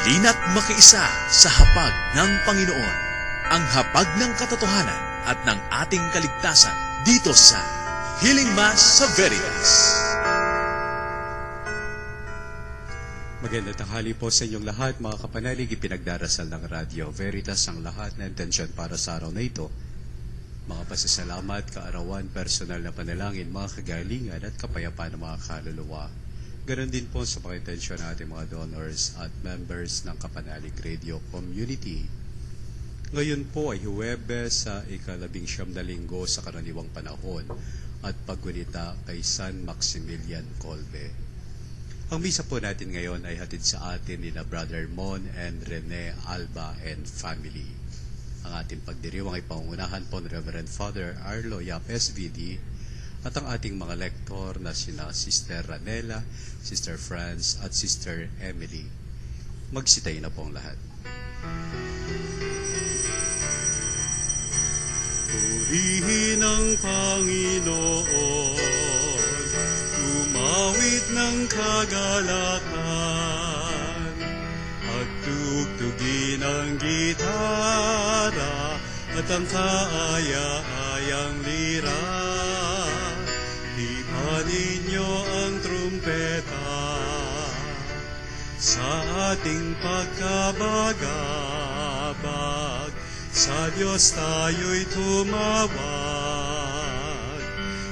Halina't makiisa sa hapag ng Panginoon, ang hapag ng katotohanan at ng ating kaligtasan dito sa Healing Mass sa Veritas. Magandang tanghali po sa inyong lahat, mga kapanalig. Ipinagdarasal ng Radio Veritas ang lahat na intensyon para sa araw na ito. Mga pasasalamat, kaarawan, personal na panalangin, mga kagalingan at kapayapaan ng mga kaluluwa. Ganon din po sa mga intensyon ng ating mga donors at members ng Kapanalig Radio Community. Ngayon po ay Huwebes sa ika-19 na linggo sa karaniwang panahon at paggunita kay San Maximilian Kolbe. Ang misa po natin ngayon ay hatid sa atin nila Brother Mon and Rene Alba and family. Ang ating pagdiriwang ay pangungunahan po ni Reverend Father Arlo Yap SVD at ang ating mga lektor na sina Sister Ranela, Sister Franz at Sister Emily. Magsitayo na po ang lahat. Purihin ang Panginoon, umawit ng kagalakan, at tugtugin ang gitara at ang kaaya-ayang lira. Lipan ninyo ang trumpeta sa ating pagkabagabag. Sa Diyos tayo'y tumawag,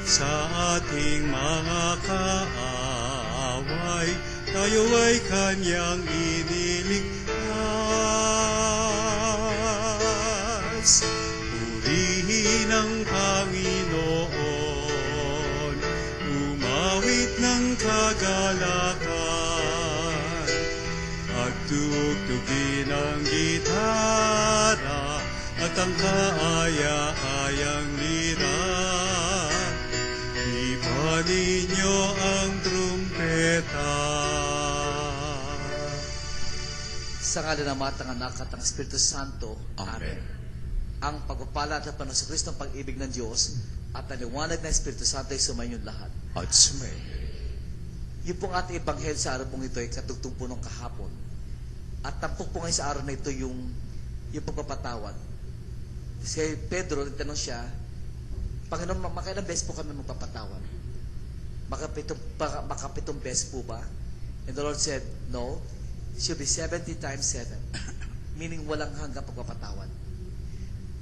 sa ating mga kaaway, tayo ay Kanyang iniligtas. Purihin ang Panginoon, umawit ng kagalakan, at tugtugin ang gitara at ang kaaya-ayang lira. Lipan ninyo ang trumpeta. Sa ngalan ng Ama at ng Anak at ng Espiritu Santo. Amen. Ang pagpapala at ng sa Kristo, ang pag-ibig ng Diyos at ang liwanag ng Espiritu Santo ay sumayon lahat. At sumayin. Yung pong ating ebanghel sa araw pong ito ay katugtong po ng kahapon. At tampok po ngayon sa araw na ito yung pagpapatawad. Si Pedro, nagtanong siya, Panginoon, makailang beses po kami magpapatawad? Makapitong beses po ba? And the Lord said, no, it should be 70 times 7. Meaning walang hanggang pagpapatawad.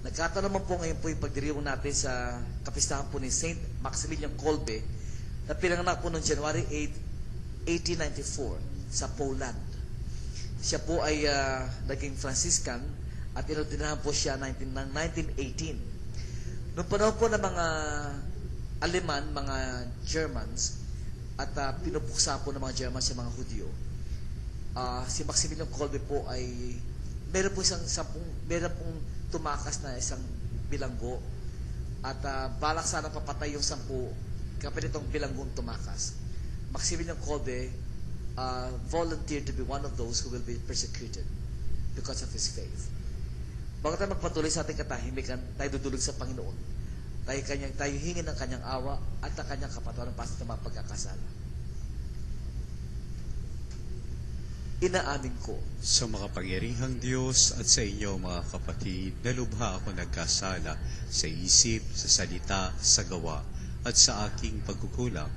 Nagkataon naman po ngayon po yung pagdiriwang natin sa kapistahan po ni Saint Maximilian Kolbe na pinanganak po noong January 8, 1894 sa Poland. Siya po ay naging Franciscan at inordinahan po siya ng 1918. Noong panahon po ng mga Aleman, mga Germans, at pinupuksa po ng mga Germans sa mga Hudyo, si Maximilian Kolbe po ay meron pong tumakas na isang bilanggo at balak sana papatay yung 10 kapag itong bilanggong tumakas. Maximilian Kolbe volunteered to be one of those who will be persecuted because of his faith. Bago tayo magpatuloy sa ating katahimikan, tayo dudulog sa Panginoon. Tayo hingin ng Kanyang awa at ang Kanyang kapatawaran para sa mga pagkakasala. Inaamin ko Sa makapangyarihang Diyos at sa inyo mga kapatid, na lubha ako nagkasala sa isip, sa salita, sa gawa, at sa aking pagkukulang.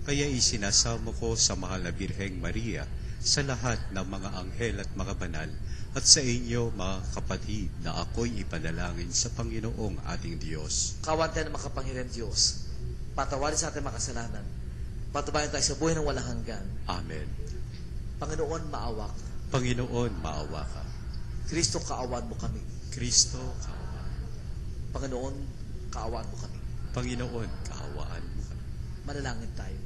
Kaya isinasamo ko sa mahal na Birheng Maria, sa lahat ng mga anghel at mga banal, at sa inyo mga kapatid, na ako'y ipanalangin sa Panginoong ating Diyos. kawan tayo ng makapangyarihan Diyos. Patawarin sa ating makasalanan. Patubayan tayo sa buhay ng walang hanggan. Amen. Panginoon, maawa ka. Panginoon, maawa ka. Kristo, kaawaan mo kami. Kristo, kaawaan. Panginoon, kaawaan mo kami. Panginoon, kaawaan mo kami. Manalangin tayo.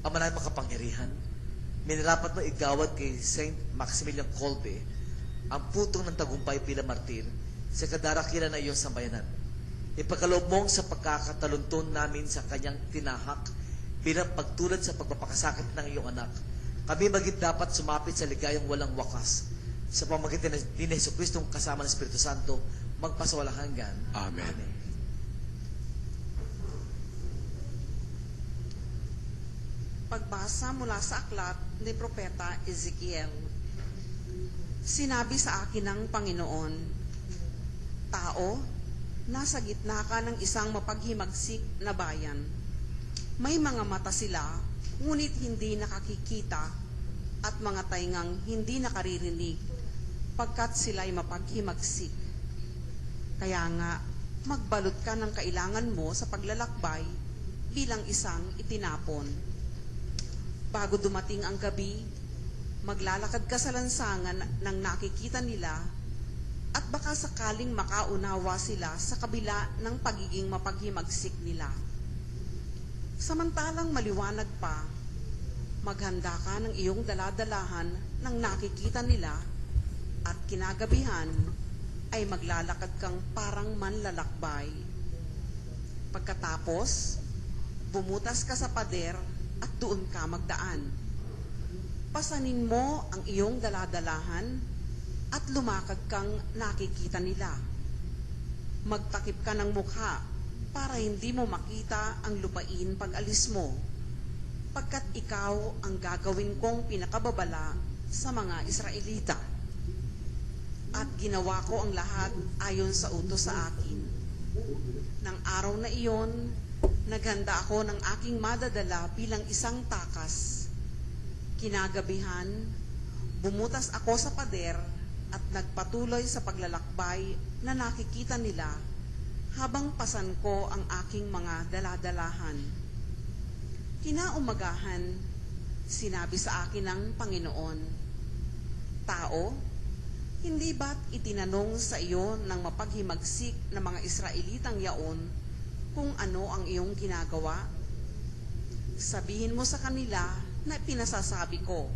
Ama namin makapangyarihan, minarapat mo igawad kay Saint Maximilian Kolbe ang putong ng tagumpay bilang martir sa kadarakilan na iyong sambayanan. Ipagkaloob mong sa pagkakatalunton namin sa kanyang tinahak bilang pagtulad sa pagpapakasakit ng iyong anak. Kami maging dapat sumapit sa ligayang walang wakas sa pamamagitan ni Jesucristo kasama ng Espiritu Santo magpasawalang hanggan. Amen. Amen. Pagbasa mula sa aklat ni Propeta Ezekiel. Sinabi sa akin ng Panginoon, "Tao, nasa gitna ka ng isang mapaghimagsik na bayan. May mga mata sila, ngunit hindi nakakikita, at mga taingang hindi nakaririnig, pagkat sila'y mapaghimagsik. Kaya nga, magbalot ka ng kailangan mo sa paglalakbay bilang isang itinapon. Bago dumating ang gabi, maglalakad ka sa lansangan ng nakikita nila, at baka sakaling makaunawa sila sa kabila ng pagiging mapaghimagsik nila. Samantalang maliwanag pa, maghanda ka ng iyong daladalahan ng nakikita nila, at kinagabihan ay maglalakad kang parang manlalakbay. Pagkatapos, bumutas ka sa pader at doon ka magdaan. Pasanin mo ang iyong daladalahan at lumakad kang nakikita nila. Magtakip ka ng mukha para hindi mo makita ang lupain pag alis mo, pagkat ikaw ang gagawin kong pinakababala sa mga Israelita. At ginawa ko ang lahat ayon sa utos sa akin. Nang araw na iyon, naghanda ako ng aking madadala bilang isang takas. Kinagabihan, bumutas ako sa pader at nagpatuloy sa paglalakbay na nakikita nila habang pasan ko ang aking mga daladalahan. Kinaumagahan, sinabi sa akin ng Panginoon, "Tao, hindi ba't itinanong sa iyo ng mapaghimagsik na mga Israelitang yaon kung ano ang iyong ginagawa? Sabihin mo sa kanila na pinasasabi ko,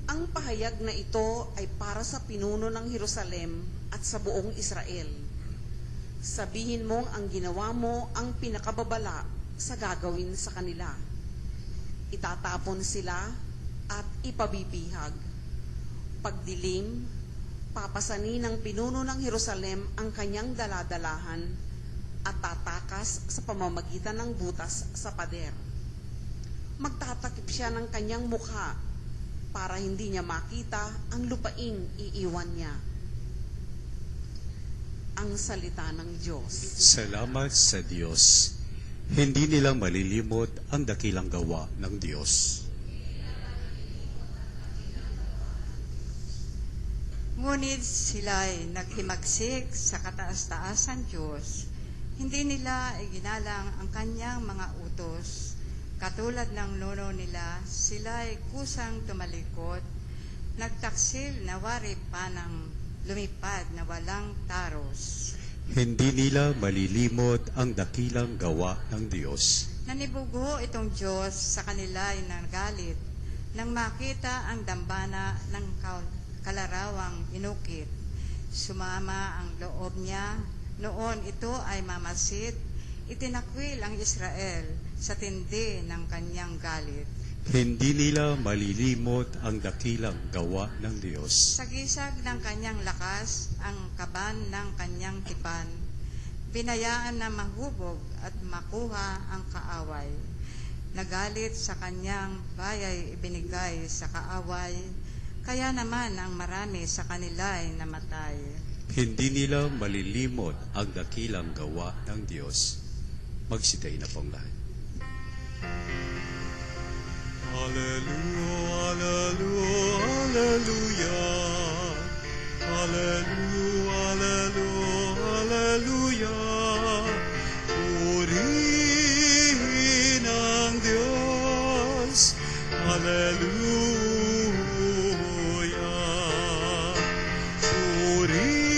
ang pahayag na ito ay para sa pinuno ng Jerusalem at sa buong Israel. Sabihin mong ang ginawa mo ang pinakababala sa gagawin sa kanila. Itatapon sila at ipabibihag. Pagdilim, papasani ng pinuno ng Jerusalem ang kanyang daladalahan at tatakas sa pamamagitan ng butas sa pader. Magtatakip siya ng kanyang mukha para hindi niya makita ang lupaing iiwan niya." Ang salita ng Diyos. Salamat sa Diyos. Hindi nila malilimot ang dakilang gawa ng Diyos. Ngunit sila'y naghimagsik sa kataas-taasan Diyos. Hindi nila iginalang ang kanyang mga utos. Katulad ng nono nila, sila'y kusang tumalikod, nagtaksil na wari pa ng lumipad na walang taros. Hindi nila malilimot ang dakilang gawa ng Diyos. Nanibugo itong Diyos sa kanila'y nagalit nang makita ang dambana ng kalarawang inukit. Sumama ang loob niya, noon ito ay mamasid, itinakwil ang Israel sa tindi ng kanyang galit. Hindi nila malilimot ang dakilang gawa ng Diyos. Sa gisag ng kanyang lakas, ang kaban ng kanyang tipan, binayaan na mahubog at makuha ang kaaway. Nagalit sa kanyang bayay ibinigay sa kaaway, kaya naman ang marami sa kanila'y namatay. Hindi nila malilimot ang dakilang gawa ng Diyos. Magsitay na pong lahat. Hallelujah, hallelujah, hallelujah, hallelujah, hallelujah. Purihin ang Diyos. Hallelujah. Purihin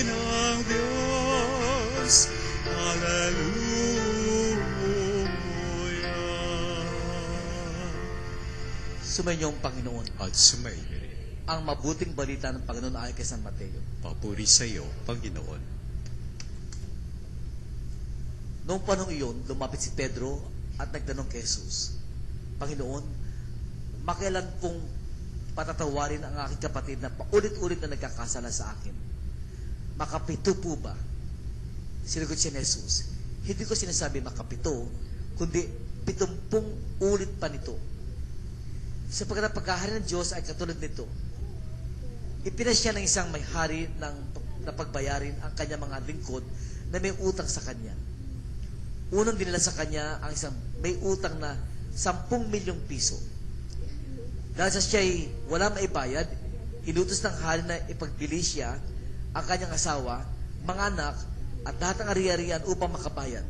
ang Diyos. Hallelujah. Sumainyo ang Panginoon. At sumainyo rin. Ang mabuting balita ng Panginoon ay kay San Mateo. Papuri sa iyo, Panginoon. Noong panahon iyon, lumapit si Pedro at nagtanong kay Jesus, "Panginoon, makailan pong patatawarin ang aking kapatid na paulit-ulit na nagkakasala sa akin? Makapito po ba?" Sinagot siya ni Jesus, "Hindi ko sinasabi makapito, kundi 70 ulit pa nito. Sapagkat ang paghahari ng Diyos ay katulad nito. Ipinasya ng isang may hari na pagbayarin ang kanyang mga lingkod na may utang sa kanya. Unang dinala sa kanya ang isang may utang na 10 milyong piso. Dahil sa siya'y wala maibayad, inutos ng hari na ipagbili siya ang kanyang asawa, mga anak, at lahat ng ari-arian upang makabayad.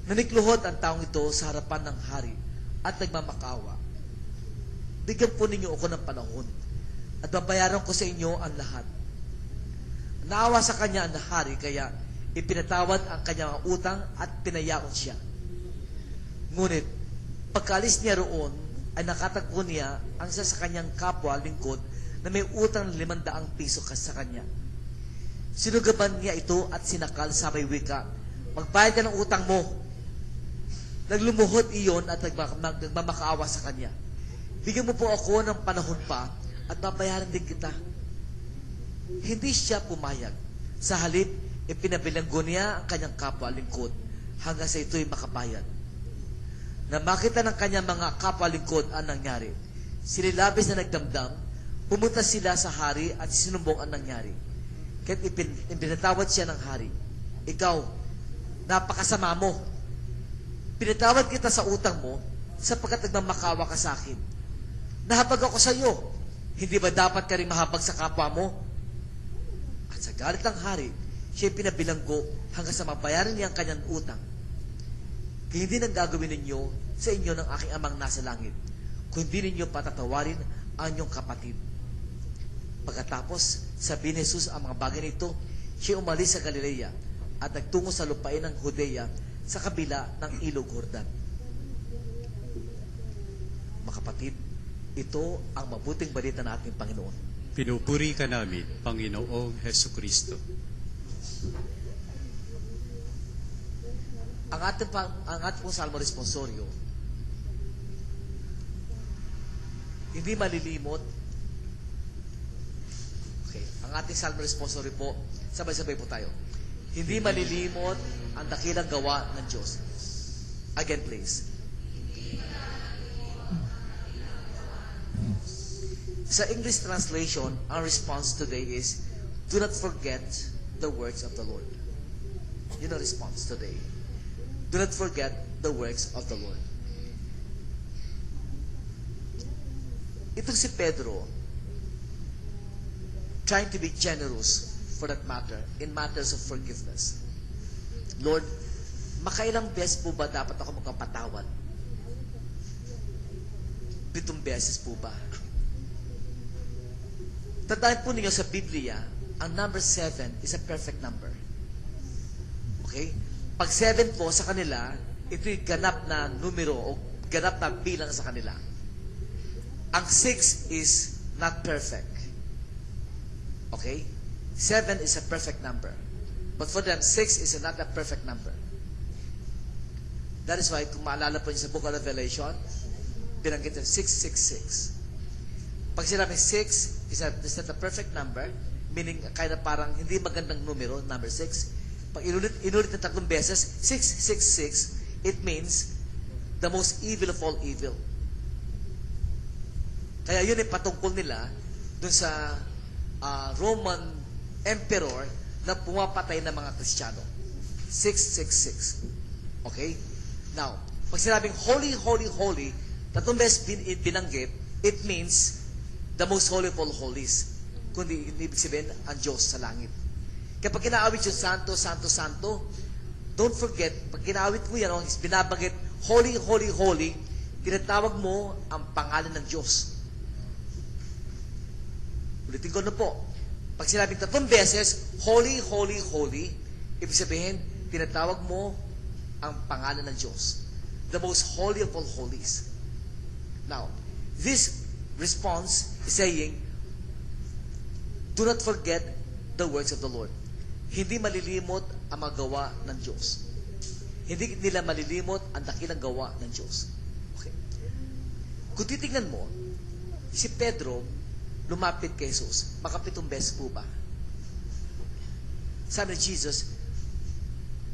Nanikluhod ang taong ito sa harapan ng hari at nagmamakaawa. Bigyan po ninyo ako ng panahon at babayaran ko sa inyo ang lahat. Naawa sa kanya ang hari, kaya ipinatawad ang kanyang utang at pinayaon siya. Ngunit, pagkaalis niya roon, ay nakatagpo niya ang isa sa kanyang kapwa lingkod na may utang ng 500 piso sa kanya. Sinugaban niya ito at sinakal sa may wika, magbayad ka ng utang mo. Naglumuhod iyon at nagmamakaawa sa kanya. Bigyan mo po ako ng panahon pa at babayaran din kita. Hindi siya pumayag. Sa halip, ipinabilanggo niya ang kanyang kapwa lingkod hanggang sa ito'y makabayad. Na makita ng kanyang mga kapwa lingkod ang nangyari, sinilabis na nagdamdam, pumunta sila sa hari at sinumbong ang nangyari. Kaya't ipinatawad siya ng hari. Ikaw, napakasama mo. Pinatawad kita sa utang mo sapagkat nagmamakawa ka sa akin. Nahabag ako sa iyo. Hindi ba dapat ka rin mahabag sa kapwa mo? At sa galit ng hari, siya pinabilanggo hanggang sa mabayaran niya ang kanyang utang. Kaya hindi nang gagawin ninyo sa inyo ng aking amang nasa langit, kung hindi ninyo patatawarin ang inyong kapatid. Pagkatapos, sabi ni Jesus ang mga bagay nito, siya umalis sa Galilea at nagtungo sa lupain ng Judea sa kabila ng Ilog Jordan. Mga kapatid, ito ang mabuting balita ng ating Panginoon. Pinupuri ka namin, Panginoong Hesus Kristo. Ang ating pong salmo responsorio, hindi malilimot. Okay, ang ating salmo responsorio po, sabay-sabay po tayo. Hindi malilimot ang dakilang gawa ng Diyos. Again, please. Sa English translation, our response today is, do not forget the works of the Lord. Yun ang response today. Do not forget the works of the Lord. Itong si Pedro, trying to be generous for that matter, in matters of forgiveness. Lord, makailang beses po ba dapat ako magpapatawad? 7 beses po ba? Tandaan po ninyo sa Biblia, ang number 7 is a perfect number. Okay? Pag 7 po sa kanila, ito'y ganap na numero o ganap na bilang sa kanila. Ang 6 is not perfect. Okay? 7 is a perfect number. But for them, 6 is not a perfect number. That is why, kung maalala po niyo sa Book of Revelation, binanggit yung 666. Pag sinabing 6 is not a perfect number, meaning kaya parang hindi magandang numero, number 6. Pag inulit ng 3 beses, 666, it means the most evil of all evil. Kaya yun ay patungkol nila dun sa Roman emperor na pumapatay ng mga Kristiyano. 666. Okay? Now, pag sinabing holy, holy, holy, 3 beses binanggit, it means the most holy of all holies. Kundi ibig sabihin, ang Diyos sa langit. Kapag kinaawit yung Santo, Santo, Santo, don't forget, pag kinaawit mo yan, binabagit, holy, holy, holy, tinatawag mo ang pangalan ng Diyos. Ulitin ko na po. Pag sinabing 3 beses, holy, holy, holy, ibig sabihin, tinatawag mo ang pangalan ng Diyos. The most holy of all holies. Now, this response is saying, do not forget the works of the Lord. Hindi malilimot ang mga gawa ng Diyos. Hindi nila malilimot ang dakilang gawa ng Diyos. Okay. Kung titignan mo, si Pedro lumapit kay Jesus. Baka 7 beses po ba? Sabi ni Jesus,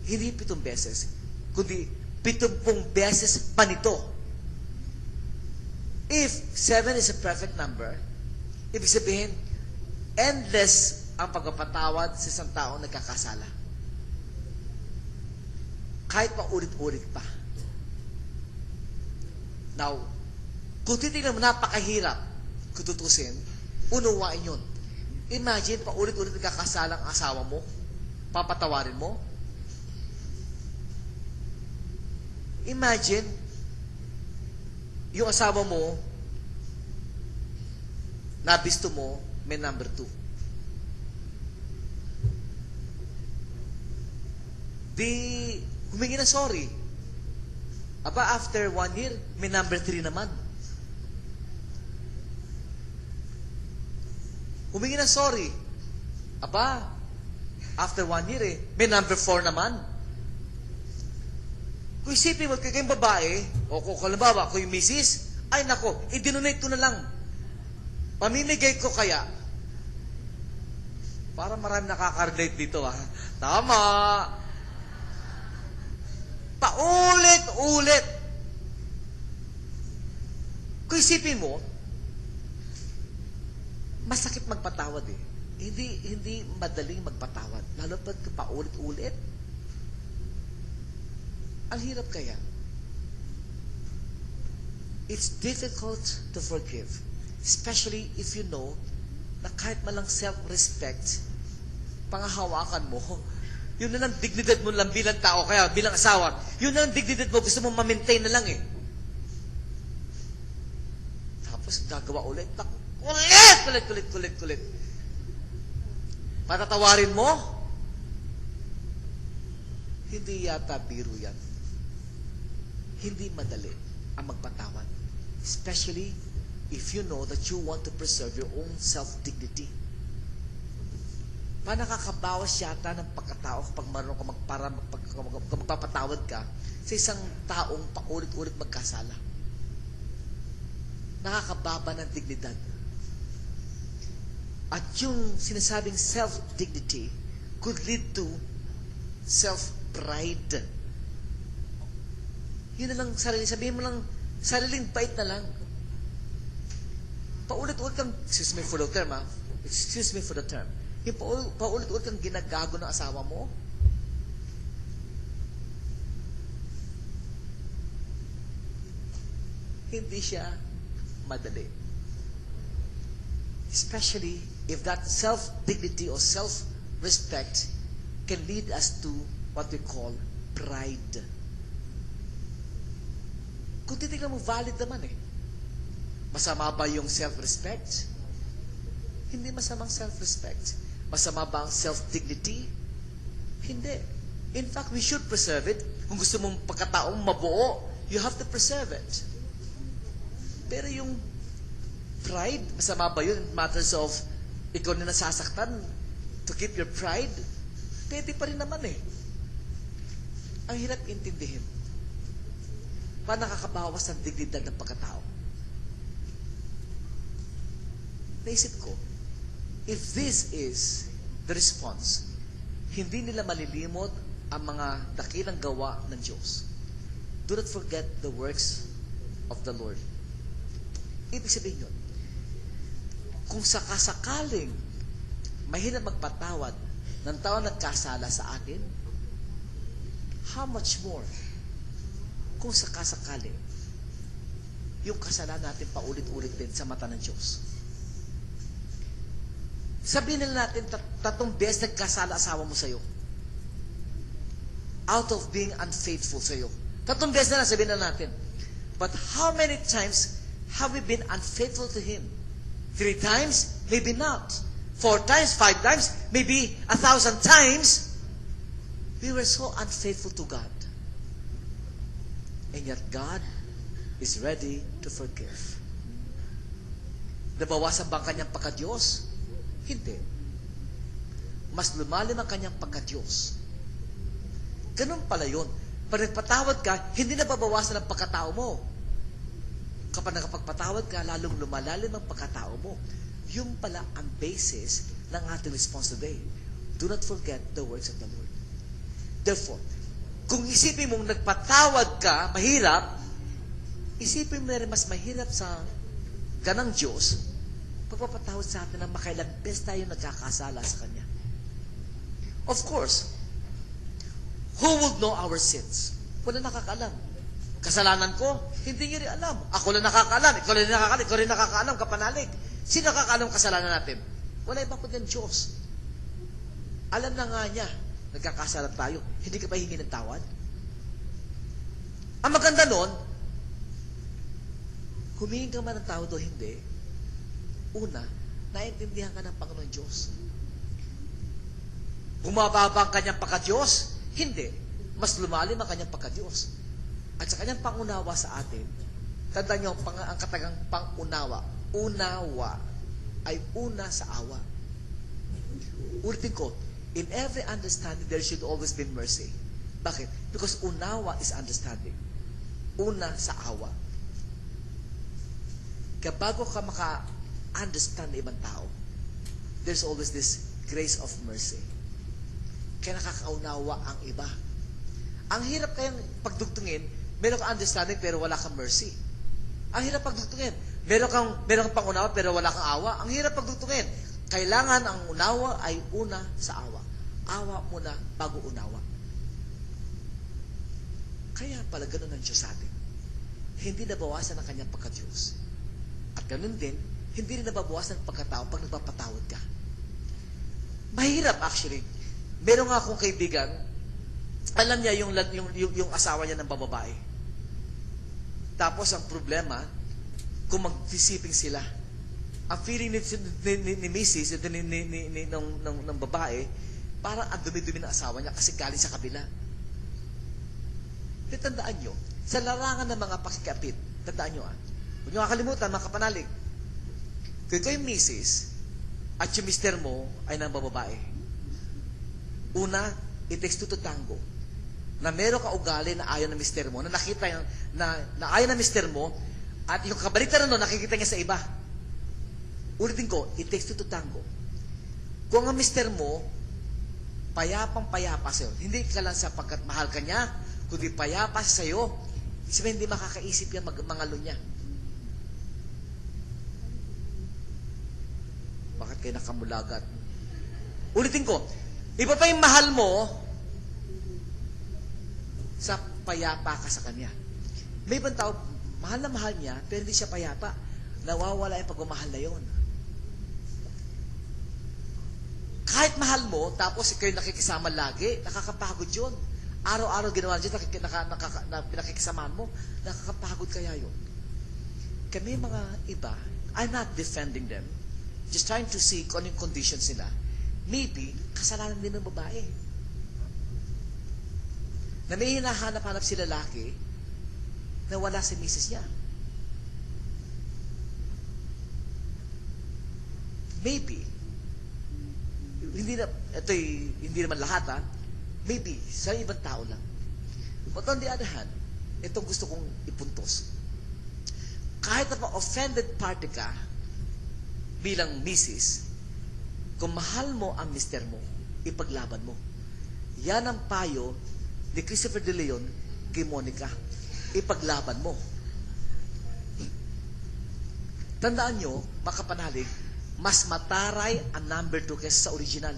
hindi 7 beses, kundi 70 beses pa nito. If 7 is a perfect number, ibig sabihin, endless ang pagpapatawad sa isang taong nagkakasala. Kahit pa ulit-ulit pa. Now, kung titignan mo, napakahirap kung tutusin, unuwain yun. Imagine, pa ulit-ulit nagkakasala ang asawa mo, papatawarin mo. Imagine, yung asawa mo, nabisto mo, may number 2. Di, humingi na sorry. Aba, after 1 year, may number 3 naman. Humingi na sorry. Aba, after 1 year may number 4 naman. Kung isipin mo, kayong babae, o kung halimbawa, kung yung misis, ay nako, i-donate ko na lang. Pamimigay ko kaya. Para marami nakaka-relate dito, ha? Tama. Paulit-ulit. Kung isipin mo, masakit magpatawad eh. Hindi madaling magpatawad. Lalo pag paulit-ulit. Ang hirap kaya. It's difficult to forgive. Especially if you know na kahit malang self-respect, pangahawakan mo, yun na lang dignidad mo lang bilang tao, kaya bilang asawa, yun na lang dignidad mo, gusto mo ma-maintain na lang eh. Tapos gagawa ulit, kulit. Patatawarin mo? Hindi yata biro yan. Hindi madali ang magpatawad. Especially if you know that you want to preserve your own self-dignity. Nakakabawas yata ng pagkatao kapag marunong ka magpapatawad ka sa isang taong paulit-ulit magkasala. Nakakababa ng dignidad. At yung sinasabing self-dignity could lead to self-pride. Yun na lang sarili. Sabihin mo lang, sariling bait na lang. Paulit-ulit kang, excuse me for the term, yung paulit-ulit kang ginagago ng asawa mo. Hindi siya madali. Especially if that self-dignity or self-respect can lead us to what we call pride. Kung titignan mo, valid naman eh. Masama ba yung self-respect? Hindi masamang self-respect. Masama ba ang self-dignity? Hindi. In fact, we should preserve it. Kung gusto mong pagkataong mabuo, you have to preserve it. Pero yung pride, masama ba yun in matters of ikaw na nasasaktan to keep your pride? Pwede pa rin naman eh. Ang hirap intindihin. Paano nakakabawas ng dignidad ng pagkatao? Naisip ko, if this is the response, hindi nila malilimot ang mga dakilang gawa ng Diyos. Do not forget the works of the Lord. Ibig sabihin yun, kung sakasakaling mahirap magpatawad ng tao nagkasala sa atin, how much more kung sakasakaling yung kasalanan natin paulit-ulit din sa mata ng Diyos. Sabihin nila natin, 3 beses nagkasala asawa mo sa'yo. Out of being unfaithful sa'yo. 3 beses na lang sabihin na natin. But how many times have we been unfaithful to Him? 3 times? Maybe not. 4 times? 5 times? Maybe 1,000 times? We were so unfaithful to God. And yet God is ready to forgive. Nabawasan ba ang kanyang pagka-Diyos? Hindi. Mas lumalim ang kanyang pagka-Diyos. Ganun pala yun. Pag nagpatawad ka, hindi na babawasan ang pagkatao mo. Kapag nakapagpatawad ka, lalong lumalalim ang pagkatao mo. Yung pala ang basis ng ating response today. Do not forget the works of the Lord. Therefore, Kung isipin mong nagpatawad ka, mahirap, isipin mo na rin mas mahirap sa ganang Diyos, pagpapatawad sa atin na makailang beses tayo nagkakasala sa Kanya. Of course, who would know our sins? Wala nakakaalam. Kasalanan ko, hindi niyo rin alam. Ako lang nakakaalam, ikaw rin nakakaalam, kapanalig. Sino nakakaalam kasalanan natin? Wala iba kundi ang Diyos. Alam na nga niya, nagkakasala tayo, hindi ka pa hingi ng tawad? Ang maganda nun, humingi ka man ng tawad o hindi, una, naiintindihan ka ng Panginoon Diyos. Bumababa ang kanyang pagka-Diyos? Hindi. Mas lumalim ang kanyang pagka-Diyos. At sa kanyang pangunawa sa atin, tandaan niyo ang katagang pangunawa. Unawa ay una sa awa. Ulitin ko, in every understanding, there should always be mercy. Bakit? Because unawa is understanding. Una sa awa. Kaya bago ka maka-understand ng ibang tao, there's always this grace of mercy. Kaya nakakaunawa ang iba. Ang hirap kayang pagdugtungin, meron kang understanding pero wala kang mercy. Ang hirap pagdugtungin. Meron kang pangunawa pero wala kang awa. Ang hirap pagdugtungin. Kailangan ang unawa ay una sa awa. Awa muna bago unawa. Kaya pala ganun ang Diyos sa atin. Hindi nabawasan ang kanyang pagka-Diyos. At ganun din, hindi rin nababawasan ang pagkatao pag nagpapatawad ka. Mahirap actually. Meron nga akong kaibigan, alam niya yung asawa niya ng bababae. Tapos ang problema, kung mag-visiping sila, ang feeling ni Mrs. ng babae, parang ang dumi-dumi ng asawa niya kasi galing sa kabila. Pero tandaan nyo, sa larangan ng mga pakikapit, tandaan nyo huwag nyo kakalimutan, mga kapanalig, kung ikaw yung Mrs. at yung mister mo ay ng bababae, una, it takes two to tango, na meron ka ugali na ayaw ng mister mo, na nakita yung, na ayaw ng mister mo, at yung kabalitaran nun, nakikita niya sa iba. Ulitin ko, it takes two to tango. Kung ang mister mo, payapang-payapa sa'yo, hindi ka lang sapagkat mahal ka niya, kundi payapa sa'yo, sabihin hindi makakaisip yan mangalo niya. Bakit kayo nakamulagat? Ulitin ko, iba pa yung mahal mo sa payapa ka sa kanya. May ibang tao, mahal na mahal niya, pero hindi siya payapa. Nawawala yung pagmamahal na yun. Kahit mahal mo, tapos ikaw yung nakikisama lagi, nakakapagod yun. Araw-araw ginawa dyan, pinakikisamahan mo, nakakapagod kaya yun. Kami mga iba, I'm not defending them, just trying to see kung anong conditions nila. Maybe, kasalanan din ng babae. Na may hinahanap-hanap si lalaki na wala si misis niya. Maybe, hindi naman lahat maybe, sa ibang tao lang. But on the other hand, itong gusto kong ipuntos. Kahit na pa-offended party ka bilang misis, kung mahal mo ang mister mo, ipaglaban mo. Yan ang payo ni Christopher De Leon kay Monica. Ipaglaban mo. Tandaan nyo, makapanalig, mas mataray ang number 2 kaysa sa original.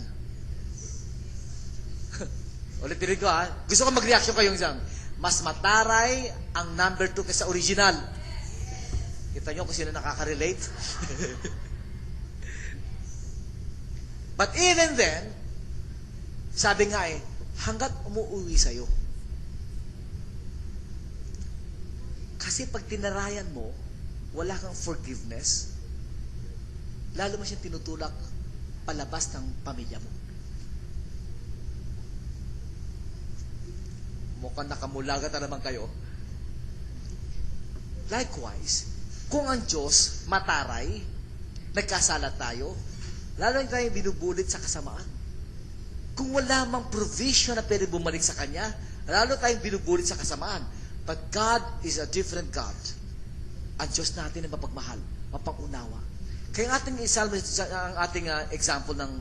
Ulit-ulit ko gusto ko mag-reaction kayong isang. Mas mataray ang number 2 kaysa original. Kita nyo kung sino nakaka-relate? But even then, sabi nga hanggat umuwi sa'yo. Kasi pag tinarayan mo, wala kang forgiveness, lalo mo siyang tinutulak palabas ng pamilya mo. Mukhang nakamulagat na naman kayo. Likewise, kung ang Diyos mataray, nagkasala tayo, lalo na tayo binubulit sa kasamaan. Kung wala mang provision na pwede bumalik sa Kanya, lalo tayong binubulit sa kasamaan. But God is a different God. Ang Diyos natin ay mapagmahal, mapangunawa. Kaya ang ating example ng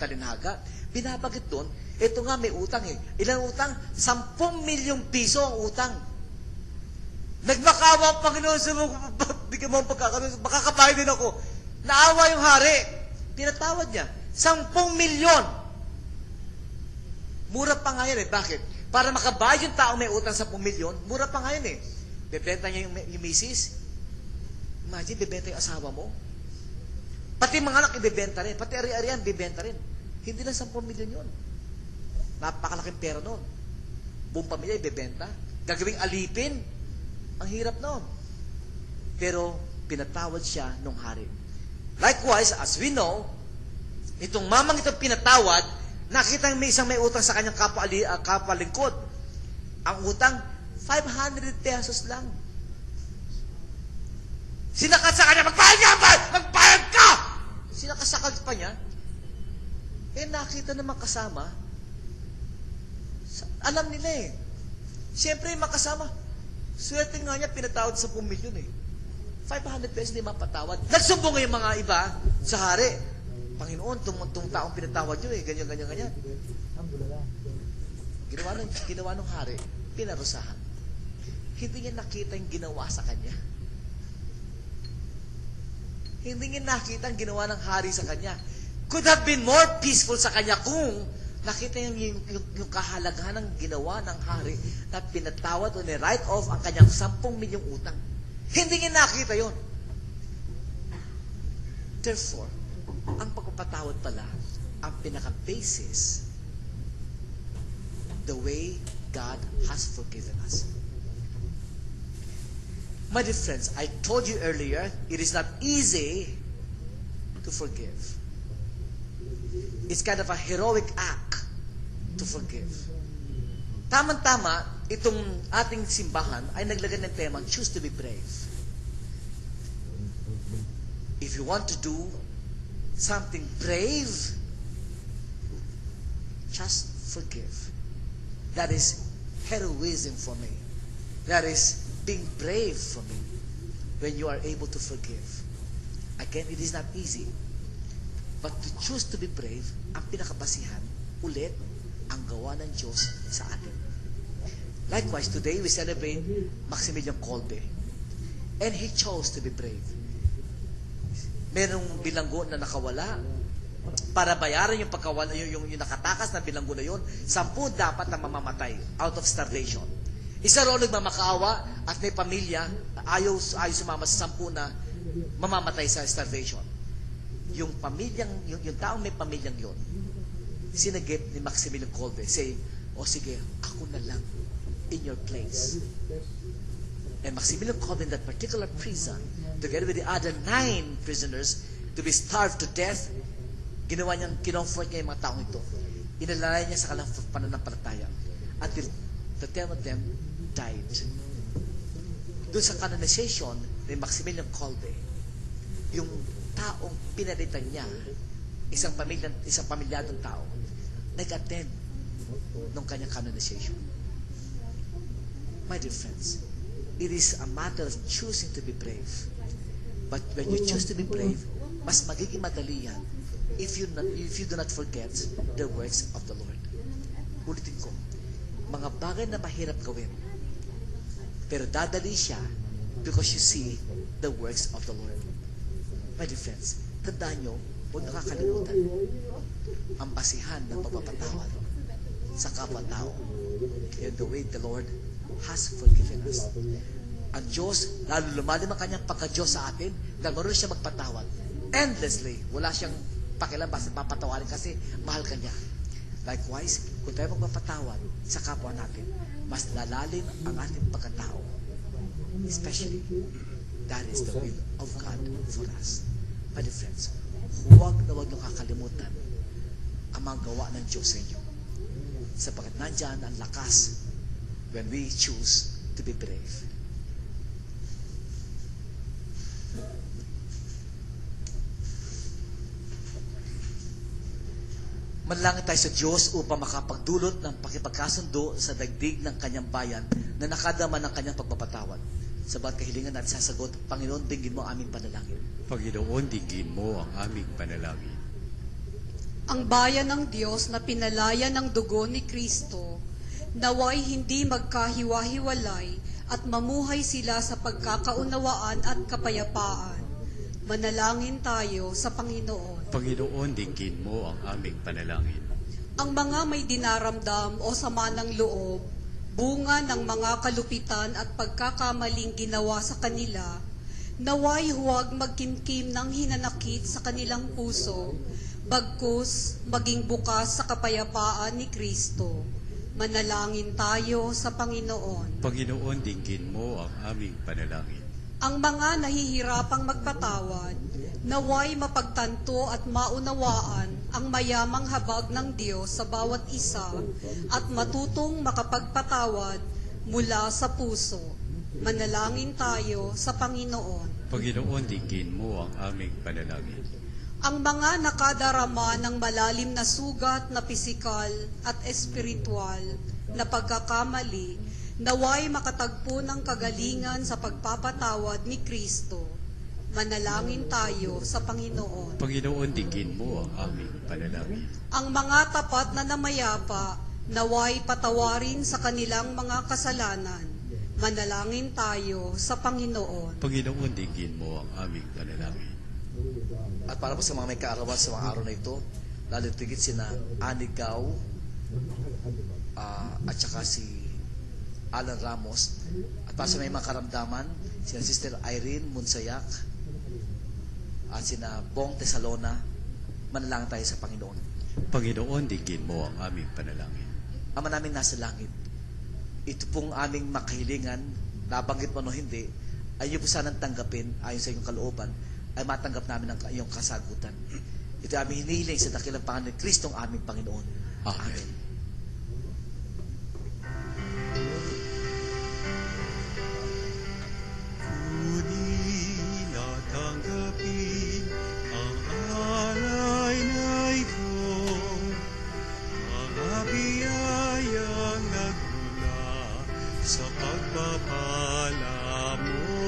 talinhaga, binabagit doon, Ito nga, may utang eh. Ilang utang? 10 milyong piso ang utang. Nagmakawa ang Panginoon sa mga, bigyan mo ang pagkakaroon, makakabayad din ako. Naawa yung hari. Pinatawad niya. 10 milyon. Mura pa nga yan eh. Bakit? Para makabayad yung taong may utang 10 milyon, mura pa nga yan eh. Bebenta niya yung misis. Imagine, bebenta yung asawa mo. Pati mga anak, ibebenta rin. Pati ari-arian, bibenta rin. Hindi lang 10 milyon yun. Napakalaking pera noon. Buong pamilya, ibebenta. Gagawing alipin. Ang hirap noon. Pero, pinatawad siya nung hari. Likewise, as we know, itong mamang itong pinatawad, nakita may isang may utang sa kanyang kapwa lingkod. Ang utang, 500 pesos lang. Sinakat sa kanya, magbayad ka! Sinakasakat pa niya. Nakita naman kasama, alam nila eh. Siyempre, makasama, swerte nga niya, pinatawad 10 milyon eh. 500 pesos hindi mapatawad. Nagsumbong yung mga iba sa hari. Panginoon, itong taong pinatawad nyo eh, ganyan. Ginawa ng hari, pinarusahan. Hindi niya nakita yung ginawa sa kanya. Hindi niya nakita ang ginawa ng hari sa kanya. Could have been more peaceful sa kanya kung nakita yung kahalagahan ng ginawa ng hari na pinatawad o ni-write off ang kanyang 10 milyong utang. Hindi niya nakita yon. Therefore, ang pagpapatawad pala ang pinaka-basis the way God has forgiven us. My dear friends, I told you earlier, it is not easy to forgive. It's kind of a heroic act to forgive. Tama-tama, itong ating simbahan ay naglagay ng tema, choose to be brave. If you want to do something brave, just forgive. That is heroism for me. That is being brave for me when you are able to forgive. Again, it is not easy. But to choose to be brave, ang pinakabasihan, ulit, ang gawa ng Diyos sa atin. Likewise, today we celebrate Maximilian Kolbe. And he chose to be brave. Merong bilanggo na nakawala, para bayaran yung pagkawala, yung nakatakas na bilanggo na yun, 10 dapat na mamamatay out of starvation. Isa roon nagmamakaawa at may pamilya, ayaw sumama sa 10 na mamamatay sa starvation. Yung taong may pamilyang yon, sinagip ni Maximilian Kolbe, saying, sige, ako na lang in your place. And Maximilian Kolbe in that particular prison, together with the other 9 prisoners, to be starved to death, kinomfort niya yung mga taong ito. Inalalay niya sa kanilang pananampalataya until the 10 of them died. Doon sa canonization ni Maximilian Kolbe, yung taong pinalitan niya, isang pamilyadong tao, nag-attend ng kanyang canonization. My dear friends, it is a matter of choosing to be brave. But when you choose to be brave, mas magiging madali yan if you do not forget the works of the Lord. Ulitin ko, mga bagay na mahirap gawin, pero dadali siya because you see the works of the Lord. My dear friends, tandaan nyo, huwag nakakalimutan ang basihan ng pagpapatawad sa kapwa-tao in the way the Lord has forgiven us. Ang Diyos, lalo lumalim ang kanyang pagka-Diyos sa atin, dahil marunong siya magpatawad. Endlessly. Wala siyang pakialam basta papatawarin kasi mahal ka niya. Likewise, kung tayo magpapatawad sa kapwa natin, mas lalalim ang ating pagkatao. Especially, that is the will of God for us. My dear friends, huwag na huwag niyong kakalimutan ang mga gawa ng Diyos sa inyo. Sapagkat nandyan ang lakas when we choose to be brave. Manalangin tayo sa Diyos upang makapagdulot ng pakipagkasundo sa daigdig ng kanyang bayan na nakadama ng kanyang pagpapatawad. Sa bawat kahilingan natin sasagot, Panginoon, dinggin mo ang aming panalangin. Panginoon, dinggin mo ang aming panalangin. Ang bayan ng Diyos na pinalaya ng dugo ni Kristo, naway hindi magkahiwa-hiwalay at mamuhay sila sa pagkakaunawaan at kapayapaan. Manalangin tayo sa Panginoon. Panginoon, dinggin mo ang aming panalangin. Ang mga may dinaramdam o sama ng loob, bunga ng mga kalupitan at pagkakamaling ginawa sa kanila, naway huwag magkimkim ng hinanakit sa kanilang puso, bagkus maging bukas sa kapayapaan ni Kristo. Manalangin tayo sa Panginoon. Panginoon, dinggin mo ang aming panalangin. Ang mga nahihirapang magpatawad, naway mapagtanto at maunawaan ang mayamang habag ng Diyos sa bawat isa at matutong makapagpatawad mula sa puso. Manalangin tayo sa Panginoon. Panginoon, dinggin mo ang aming panalangin. Ang mga nakadarama ng malalim na sugat na pisikal at espiritual na pagkakamali, naway makatagpo ng kagalingan sa pagpapatawad ni Kristo. Manalangin tayo sa Panginoon. Panginoon, dinggin mo ang aming panalangin. Ang mga tapat na namayapa, naway patawarin sa kanilang mga kasalanan. Manalangin tayo sa Panginoon. Panginoon, dinggin mo ang aming panalangin. At para po sa mga may kaarawan sa mga araw na ito, lalo tigit sina Anigaw at saka si Alan Ramos. At para sa may mga karamdaman, sina Sister Irene Munsayak at sina Bong Tesalona, manalangin tayo sa Panginoon. Panginoon, dinggin mo ang aming panalangin. Ama namin nasa langit, ito pong aming makahilingan, nabanggit mo no hindi, ay niyo po sanang tanggapin ayon sa inyong kalooban, ay matanggap namin ang iyong kasagutan. Ito aming hinihiling sa dakilang Panginoon Kristong aming Panginoon. Amen. Kunin at tanggapin ang alay na ito, mga biyayang nagmula sa pagpapala mo.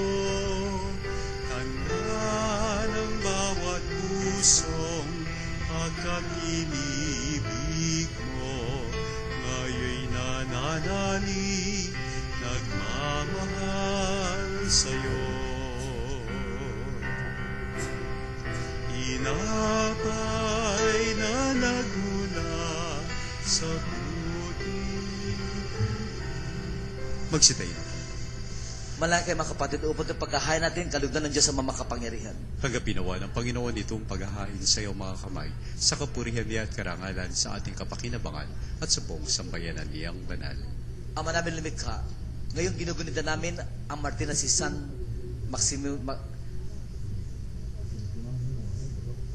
Handa ng bawat pusong pagkakinibig mo, ngayon nananalig, nagmamahal sa'yo. Inapay na nagmula sa buti. Magsitayo na. Malaki kayo mga kapatid, upang ang paghahain natin, kalugdan ng Diyos sa mamakapangyarihan. Tanggapin nawa ng Panginoon itong paghahain sa iyong mga kamay, sa kapurihan niya at karangalan sa ating kapakinabangan at sa buong sambayanan niyang banal. Ama namin lumikha, ngayong ginugunita namin ang martir na si San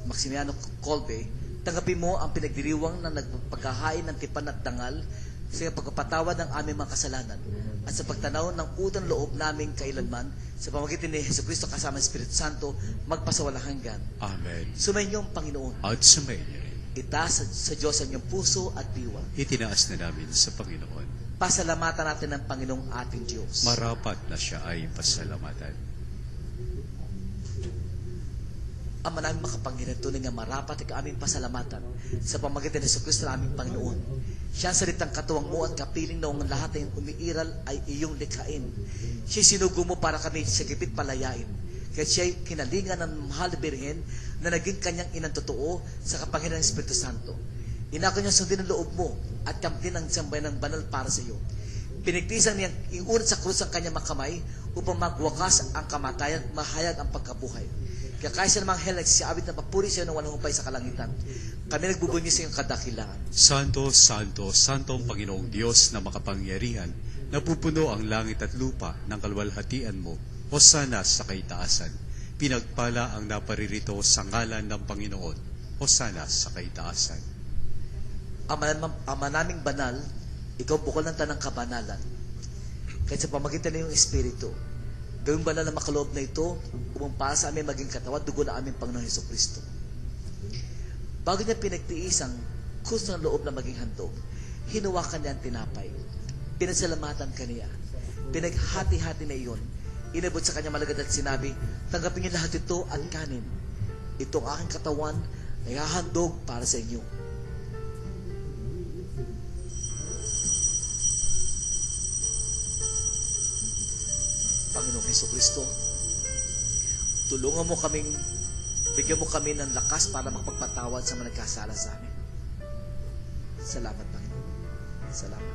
Maximiano Colbe, tanggapin mo ang pinagdiriwang na nagpaghahain ng tipan at dangal sa pagpapatawad ng aming mga kasalanan at sa pagtanaw ng utang loob namin kailanman sa pamamagitan ni Jesucristo kasama ng Espiritu Santo magpasawalang hanggan. Amen. Sumayin niyo ang Panginoon. At sumayin niyo rin. Itaas sa Diyos ang iyong puso at diwa. Itinaas na namin sa Panginoon. Pasalamatan natin ang Panginoong ating Diyos. Marapat na siya ay pasalamatan. Ama namin makapangyarihan, tunay nga marapat ikaw aming pasalamatan sa pamamagitan ni Jesucristo na aming Panginoon. Siya ang salitang katuwang mo at kapiling noong lahat ng umiiral ay iyong likhain. Siya sinugo mo para kami sa gipit palayain. Kaya siya'y kinalingan ng mahal na birhen na naging kanyang inang totoo sa kapangyarihan ng Espiritu Santo. Inako niya sundin ang loob mo at kamtin ang sambayan ng banal para sa iyo. Pinigtisan niyang iunat sa krus ang kanyang makamay upang magwakas ang kamatayan at mahayag ang pagkabuhay. Kaya kaysa namang hell nagsiawit na papuri sa iyo ng walang humpay sa kalangitan. Kami nagbubunyi sa iyong kadakilaan. Santo, Santo, Santo ang Panginoong Diyos na makapangyarihan, napupuno ang langit at lupa ng kalwalhatian mo, Hosana sa kaitaasan. Pinagpala ang naparirito sa ngalan ng Panginoon, Hosana sa kaitaasan. Ama naming banal, ikaw bukol ng tanang kabanalan. Kahit sa pamagitan ng iyong Espiritu, gawing banal na makaloob na ito upang para sa amin maging katawan, dugo na aming Panginoon Jesucristo. Bago niya pinagtiis ang kusto ng loob na maging handog, hinuwakan niya ang tinapay. Pinasalamatan kaniya. Pinaghati-hati na iyon. Inabot sa kanya malagad at sinabi, tanggapin niyo lahat ito at kanin. Ito ang aking katawan na ihahandog para sa inyo. Panginoong Hesukristo, tulungan mo kaming, bigyan mo kami ng lakas para makapagpatawad sa mga nagkasala sa amin. Salamat, Panginoon. Salamat.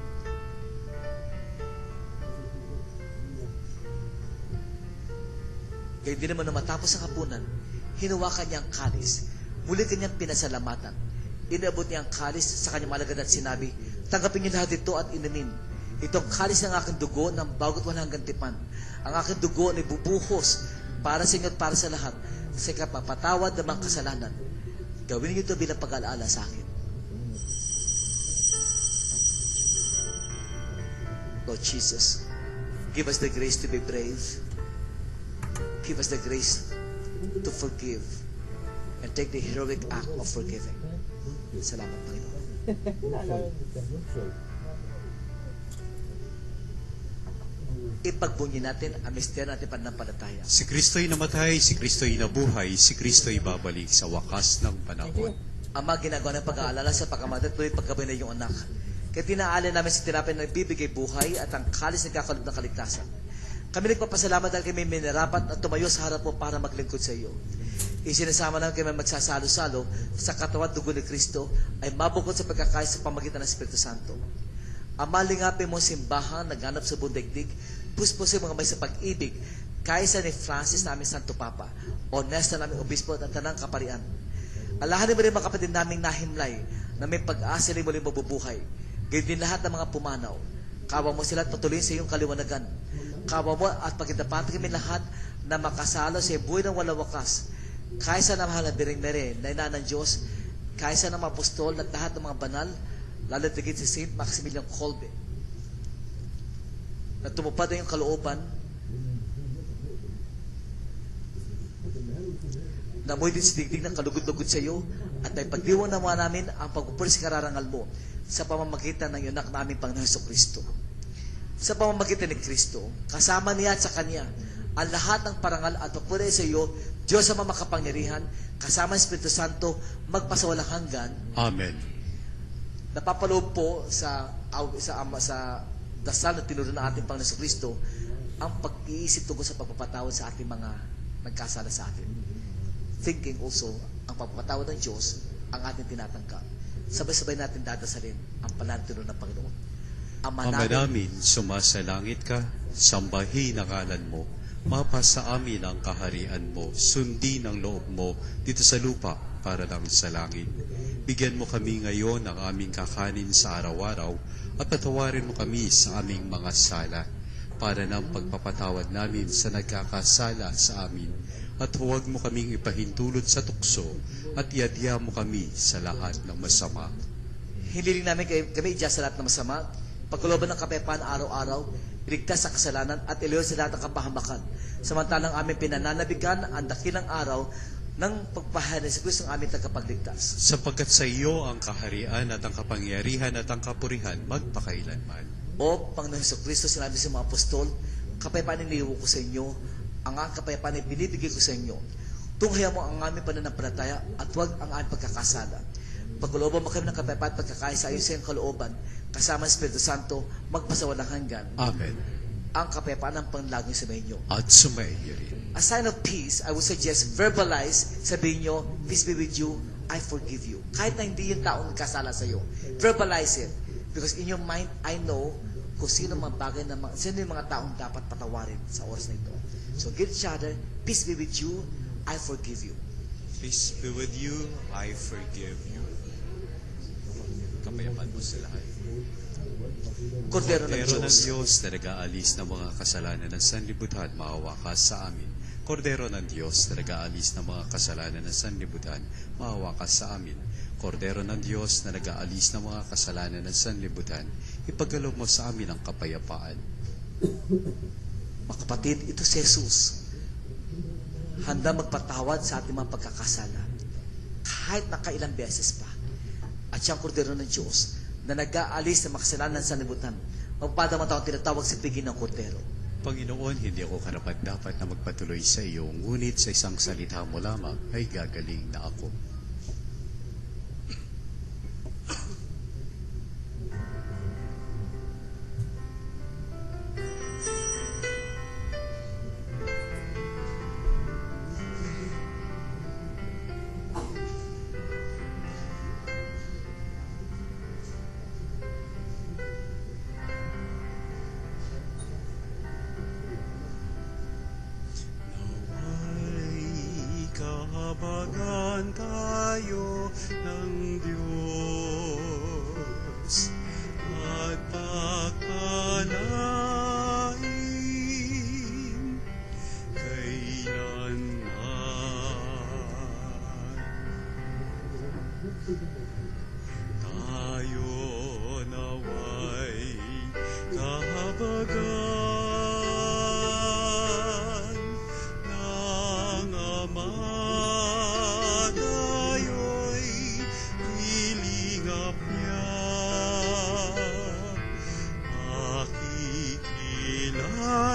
Kaya hindi naman na matapos ang hapunan, hinawakan niya ang kalis. Muli kanyang pinasalamatan. Inabot niya ang kalis sa kanyang malagad at sinabi, tanggapin niyo lahat ito at inumin. Itong kalis ng aking dugo ng bago't walang hanggang tipan. Ang aking dugo ay bubuhos para sa inyo at para sa lahat sa kapapatawad ng mga kasalanan. Gawin niyo ito bilang pag-alaala sa akin. Lord Jesus, give us the grace to be brave. Give us the grace to forgive and take the heroic act of forgiving. Salamat, Panginoon. Ipagbunyi natin ang misteryo natin pananampalataya. Si Kristo'y namatay, si Kristo'y nabuhay, si Kristo'y babalik sa wakas ng panahon. Ama, ginagawa ng pag-aalala sa pagkamatay tuloy pagkabay na iyong anak. Kaya tinaalala namin si tinapay na nagbibigay buhay at ang kalis na kakalog ng kaligtasan. Kami nagpapasalamat dahil kami minarapat at tumayo sa harap mo para maglingkod sa iyo. Isinasama namin kami magsasalo-salo sa katawan dugo ni Kristo ay mabukod sa pagkakais sa pamagitan ng Espiritu Santo. Ama, lingapin mo simbahan naganap sa buong daigdig, puspusin mga may sa pag-ibig, kaysa ni Francis na aming Santo Papa, Honesta na aming Obispo at ang Tanang Kaparian. Alahanin mo rin mga kapatid naming nahimlay na may pag-asa rin muling mabubuhay. Gayun din lahat ng mga pumanaw. Kawa mo sila at patuloy sa iyong kaliwanagan. Kawa mo at pagkitapat kami lahat na makasalo sa buhay ng walang wakas. Kaysa na mahal na biring-mere na ina ng Diyos, kaysa ng mga apostol at lahat ng mga banal, lalo tigit si Saint Maximilian Kolbe, na tumupad na yung kalooban, na mo'y din sidigdig ng kalugod-lugod sa iyo, at ay pagdiwan naman namin ang pagpupuri sa kararangal mo sa pamamagitan ng iyong anak namin Panginoon Jesucristo. Sa pamamagitan ni Kristo, kasama niya at sa Kanya, ang lahat ng parangal at pagpuri sa iyo, Diyos sa makapangyarihan, kasama ng Espiritu Santo, magpasawalang hanggan. Amen. Napapaloob po sa dasal na tinuro ng ating Panginoon Jesucristo ang pag-iisip tungkol sa pagpapatawad sa ating mga nagkasala sa atin. Thinking also, ang pagpapatawad ng Diyos ang ating tinatangka. Sabay-sabay natin dadasalin ang pananatino ng Panginoon. Ama namin, sumasalangit ka, sambahin ang ngalan mo, mapasa amin ang kaharian mo, sundin ang loob mo dito sa lupa para lang sa langit. Bigyan mo kami ngayon ng aming kakanin sa araw-araw at patawarin mo kami sa aming mga sala para ng pagpapatawad namin sa nagkakasala sa amin at huwag mo kaming ipahintulot sa tukso at iadya mo kami sa lahat ng masama. Hililing namin kami idya sa lahat ng masama, pagkuloban ng kapayapaan araw-araw, iligtas sa kasalanan at iluyon sa lahat ng kapahamakan. Samantalang aming pinananabigan ang dakilang araw ng pagpahayag sa Kristo ang aming tagapagligtas. Sapagkat sa iyo ang kaharian at ang kapangyarihan at ang kapurihan magpakailanman. O Panginoon Jesucristo, sinabi sa mga apostol, kapayapaan iniiwo ko sa inyo, ang aking kapayapaan ay binibigay ko sa inyo. Tunghayan mo ang aming pananampalataya at huwag ang aming pagkakasala. Pagkuloban mo kami ng kapayapaan at pagkakaisa ayon sa iyong kalooban, kasama ng Espiritu Santo, magpasawalang hanggan. Amen. Ang kapayapaan ng panlaging sa inyo. At sumaiyo rin. A sign of peace, I would suggest, verbalize, sabihin nyo, peace be with you, I forgive you. Kahit na hindi yung taong nagkasala sa iyo. Verbalize it. Because in your mind, I know kung sino mga bagay na, sino yung mga taong dapat patawarin sa oras na ito. So give each other, peace be with you, I forgive you. Peace be with you, I forgive you. Kapayapaan mo sa lahat. Kordero ng Kordero ng Diyos. Diyos na nag-aalis ng mga kasalanan ng sanlibutan, maawa ka sa amin. Kordero ng Diyos na nag-aalis ng mga kasalanan ng sanlibutan, maawa ka sa amin. Kordero ng Diyos na nag-aalis ng mga kasalanan ng sanlibutan, ipagkaloob mo sa amin ang kapayapaan. Mga kapatid, ito si Jesus. Handa magpatawad sa ating mga pagkakasala. Kahit nakailang beses pa. At siyang kordero ng Diyos na nag-aalis ng makasalanan sa libutan. Magpapada mga taong tinatawag sa piging ng kordero. Panginoon, hindi ako karapat-dapat na magpatuloy sa iyo, ngunit sa isang salita mo lamang ay gagaling na ako.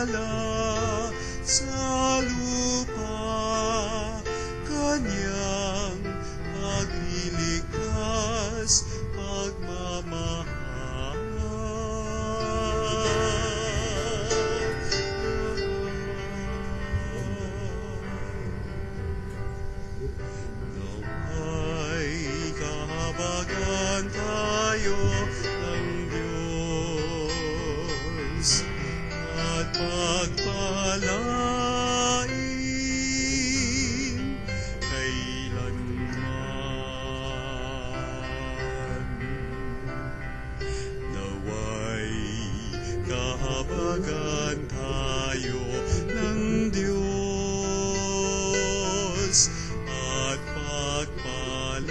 pagpapala sa lupa, kanyang pagliligtas, pagmamahal. Naway kahabagan tayo ng Diyos at pagpalain kailanman. Naway kahabagan tayo ng Diyos at pagpalain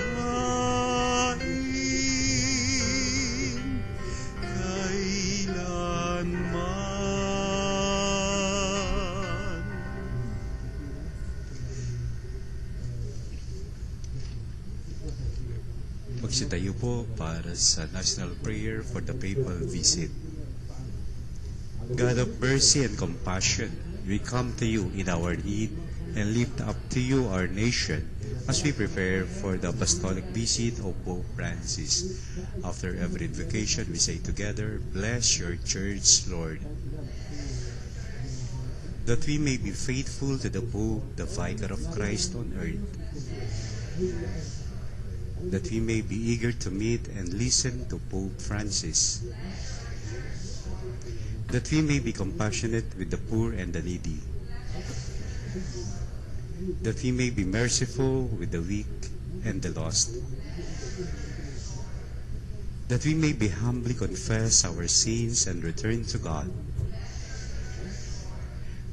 kailanman. Magsitayo po para sa national prayer for the papal visit. God of mercy and compassion, we come to you in our need and lift up to you our nation as we prepare for the apostolic visit of Pope Francis. After every invocation, we say together, bless your church, Lord. That we may be faithful to the Pope, the vicar of Christ on earth. That we may be eager to meet and listen to Pope Francis. That we may be compassionate with the poor and the needy. That we may be merciful with the weak and the lost. That we may be humbly confess our sins and return to God.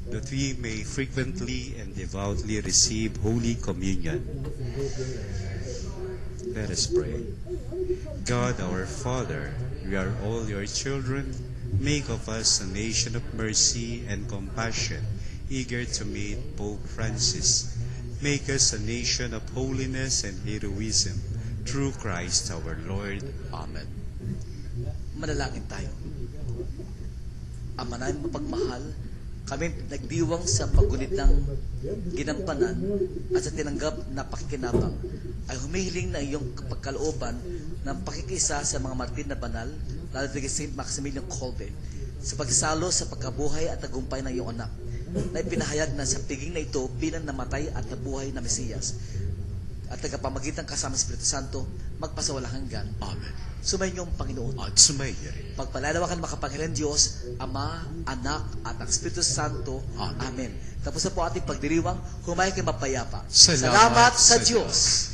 That we may frequently and devoutly receive Holy Communion. Let us pray. God our Father, we are all your children. Make of us a nation of mercy and compassion, eager to meet Pope Francis. Make us a nation of holiness and heroism, through Christ our Lord. Amen. Manalangin tayo. Ama namin mapagmahal, kami nagdiwang sa paggunit ng ginampanan at sa tinanggap na pakikinabang ay humihiling na iyong pagkalooban ng pakikisa sa mga martir na banal, lalo na St. Maximilian Kolbe, sa pagsalo sa pagkabuhay at tagumpay ng iyong anak, na ipinahayag na sa piging na ito bilang namatay at nabuhay na Mesiyas, at tagapamagitan kasama sa Espiritu Santo, magpasawalang hanggan. Amen. Sumayin niyong Panginoon. At sumayin rin. Pagpalalawakan makapangyarihan Diyos, Ama, Anak, at ang Espiritu Santo. Amen. Amen. Tapos na po ating pagdiriwang, humayo kayo mapayapa. Salamat sa sa Diyos.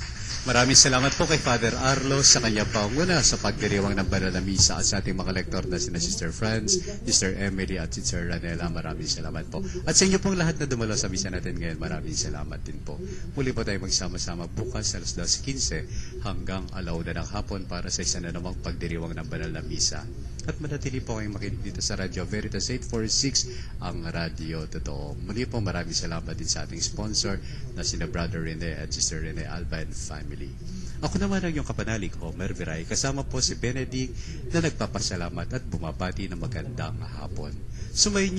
Maraming salamat po kay Father Arlo sa kanyang panguna sa pagdiriwang ng banal na misa at sa ating mga lektor na sina Sister Franz, Sister Emily at Sister Ranela. Maraming salamat po. At sa inyo pong lahat na dumalo sa misa natin ngayon, maraming salamat din po. Muli po tayo magsama-sama bukas alas 12:15 hanggang 1:00 ng hapon para sa isa na namang pagdiriwang ng banal na misa. At manatili po kayong makinig dito sa Radio Veritas 846, ang Radio Totoo. Muli po maraming salamat din sa ating sponsor na sina Brother Rene at Sister Rene Alba and family. Ako naman ang iyong kapanalig, Homer Viray. Kasama po si Benedict na nagpapasalamat at bumabati ng magandang hapon. Sumayin